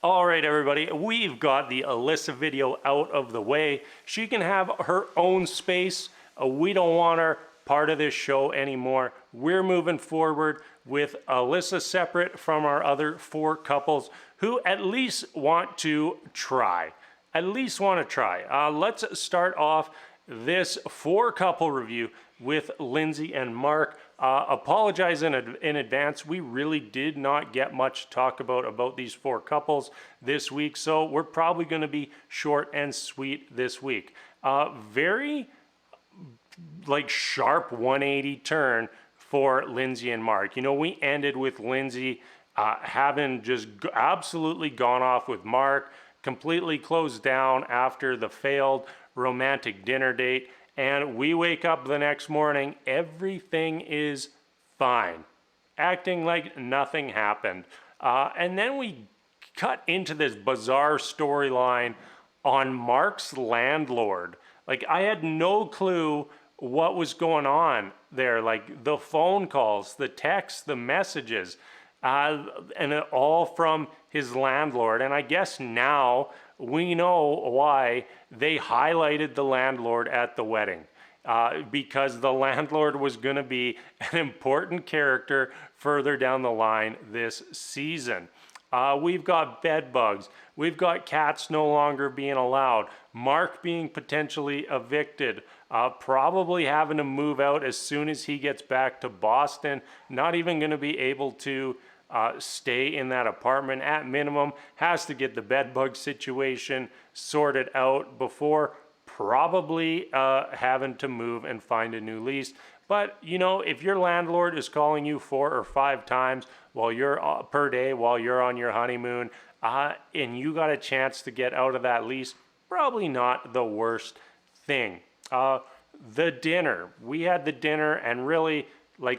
All right, everybody, we've got the Alyssa video out of the way. She can have her own space. We don't want her part of this show anymore. We're moving forward with Alyssa separate from our other 4 couples who at least want to try. Let's start off this 4-couple review with Lindsay and Mark. Apologize in advance. We really did not get much to talk about these 4 couples this week, so we're probably going to be short and sweet this week. Very sharp 180 turn for Lindsay and Mark. You know, we ended with Lindsay having just absolutely gone off with Mark, completely closed down after the failed romantic dinner date, and we wake up the next morning, everything is fine, acting like nothing happened. And then we cut into this bizarre storyline on Mark's landlord. I had no clue what was going on there. The phone calls, the texts, the messages, and it all from his landlord. And I guess now we know why they highlighted the landlord at the wedding. Because the landlord was going to be an important character further down the line this season. We've got bed bugs. We've got cats no longer being allowed. Mark being potentially evicted. Probably having to move out as soon as he gets back to Boston. Not even going to be able to stay in that apartment. At minimum, has to get the bed bug situation sorted out before probably having to move and find a new lease. But you know, if your landlord is calling you 4 or 5 times while you're per day while you're on your honeymoon, and you got a chance to get out of that lease, probably not the worst thing. The dinner, we had the dinner, and really,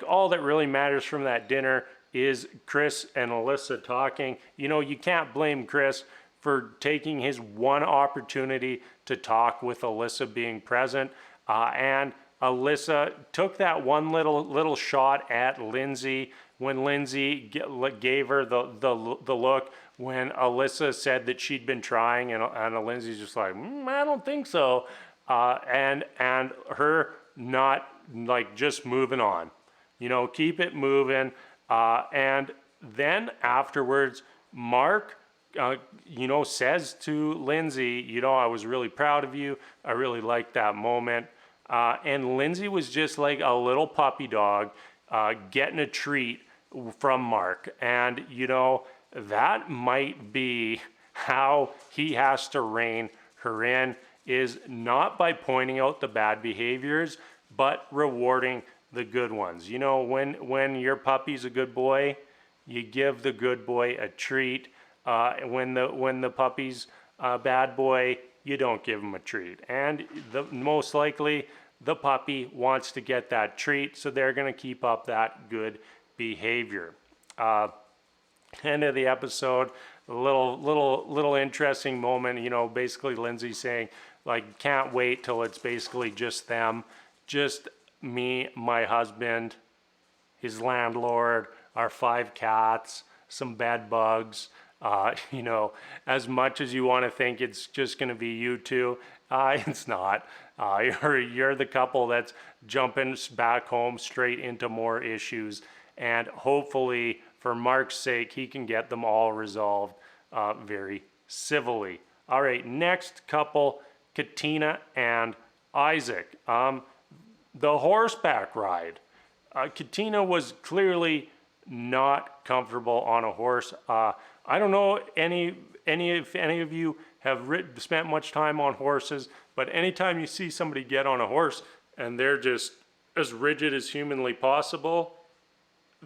all that really matters from that dinner is Chris and Alyssa talking. You know, you can't blame Chris for taking his one opportunity to talk with Alyssa being present, and Alyssa took that one little shot at Lindsay when Lindsay gave her the look when Alyssa said that she'd been trying, and Lindsay's just like, I don't think so, and her not just moving on, you know, keep it moving, and then afterwards, Mark, you know, says to Lindsay, you know, I was really proud of you. I really liked that moment. And Lindsay was just like a little puppy dog getting a treat from Mark. And, you know, that might be how he has to rein her in, is not by pointing out the bad behaviors, but rewarding the good ones. You know, when your puppy's a good boy, you give the good boy a treat. When the puppy's a bad boy, you don't give him a treat. And most likely, the puppy wants to get that treat, so they're going to keep up that good behavior. End of the episode, a little interesting moment. You know, basically Lindsay saying, can't wait till it's basically just them, just me, my husband, his landlord, our 5 cats, some bed bugs. You know, as much as you want to think it's just going to be you two, it's not. You're the couple that's jumping back home straight into more issues, and hopefully for Mark's sake he can get them all resolved very civilly. All right, next couple, Katina and Isaac. The horseback ride. Katina was clearly not comfortable on a horse. I don't know if any of you have spent much time on horses, but anytime you see somebody get on a horse and they're just as rigid as humanly possible,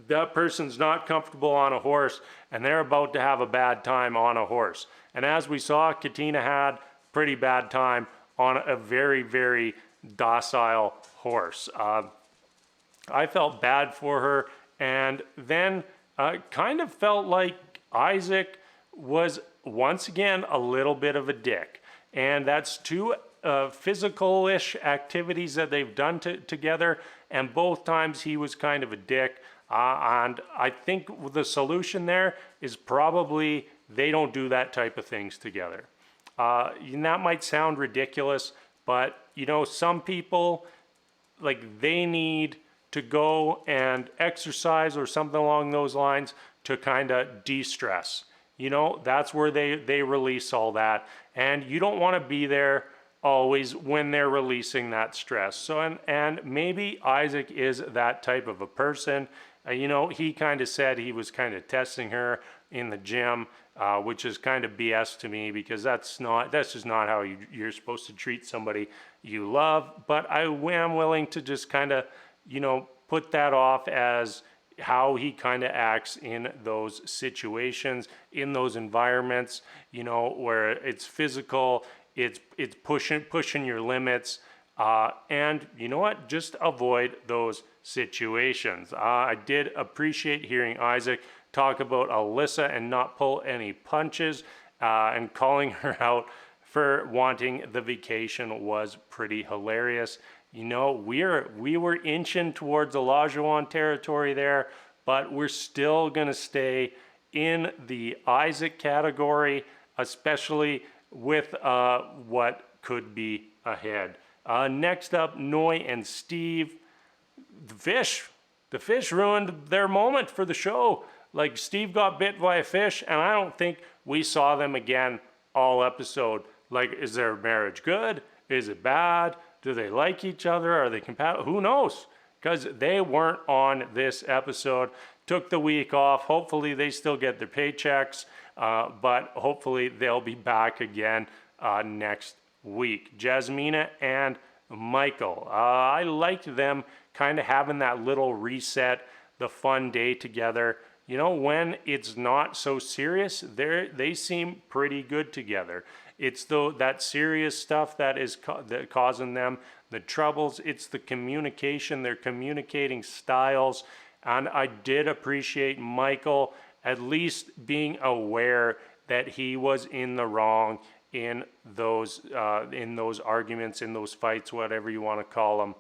that person's not comfortable on a horse, and they're about to have a bad time on a horse. And as we saw, Katina had pretty bad time on a very, very docile horse. I felt bad for her, and then kind of felt like Isaac was once again a little bit of a dick. And that's 2 physical-ish activities that they've done together, and both times he was kind of a dick. And I think the solution there is probably They don't do that type of things together. And that might sound ridiculous, but you know, some people, like, they need to go and exercise or something along those lines to kind of de-stress. You know, that's where they release all that. And you don't want to be there always when they're releasing that stress. So, and maybe Isaac is that type of a person. You know, he kind of said he was kind of testing her in the gym, which is kind of BS to me, because that's just not how you're supposed to treat somebody you love. But I am willing to just kind of, you know, put that off as how he kind of acts in those situations, in those environments, you know, where it's physical, it's pushing your limits, and you know what, just avoid those situations. I did appreciate hearing Isaac talk about Alyssa and not pull any punches, and calling her out for wanting the vacation was pretty hilarious. You know, we were inching towards Olajuwon territory there, but we're still gonna stay in the Isaac category, especially with what could be ahead. Next up, Noy and Steve. The fish ruined their moment for the show. Like, Steve got bit by a fish, and I don't think we saw them again all episode. Like, is their marriage good? Is it bad? Do they like each other? Are they compatible? Who knows? Because they weren't on this episode. Took the week off. Hopefully they still get their paychecks, but hopefully they'll be back again next week. Jasmina and Michael. I liked them kind of having that little reset, the fun day together. You know, when it's not so serious, they seem pretty good together. It's that serious stuff that is that causing them the troubles. It's the communication, their communicating styles. And I did appreciate Michael at least being aware that he was in the wrong in those arguments, in those fights, whatever you want to call them.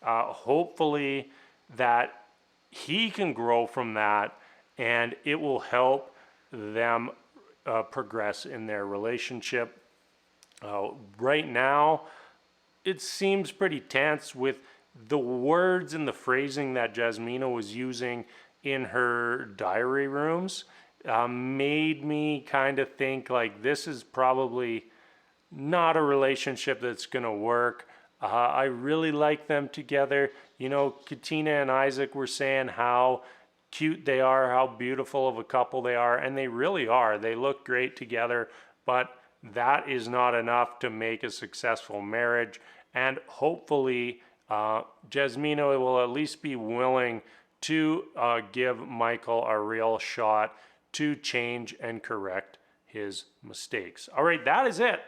Hopefully that he can grow from that, and it will help them progress in their relationship. Right now, it seems pretty tense with the words and the phrasing that Jasmina was using in her diary rooms. Made me kind of think like this is probably not a relationship that's going to work. I really like them together. You know, Katina and Isaac were saying how cute they are, how beautiful of a couple they are, and they really are. They look great together, but that is not enough to make a successful marriage. And hopefully, Jasmina will at least be willing to give Michael a real shot to change and correct his mistakes. All right, that is it.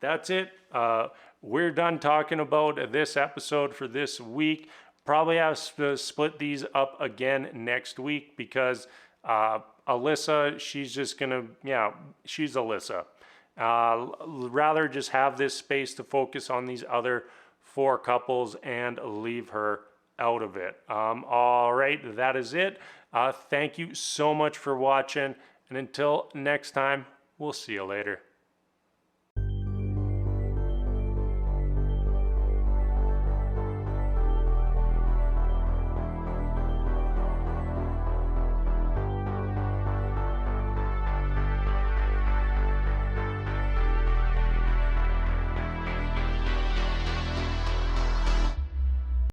That's it. We're done talking about this episode for this week. Probably have to split these up again next week because Alyssa, she's just gonna, she's Alyssa. Rather just have this space to focus on these other 4 couples and leave her out of it. All right, that is it. Thank you so much for watching, and until next time, we'll see you later.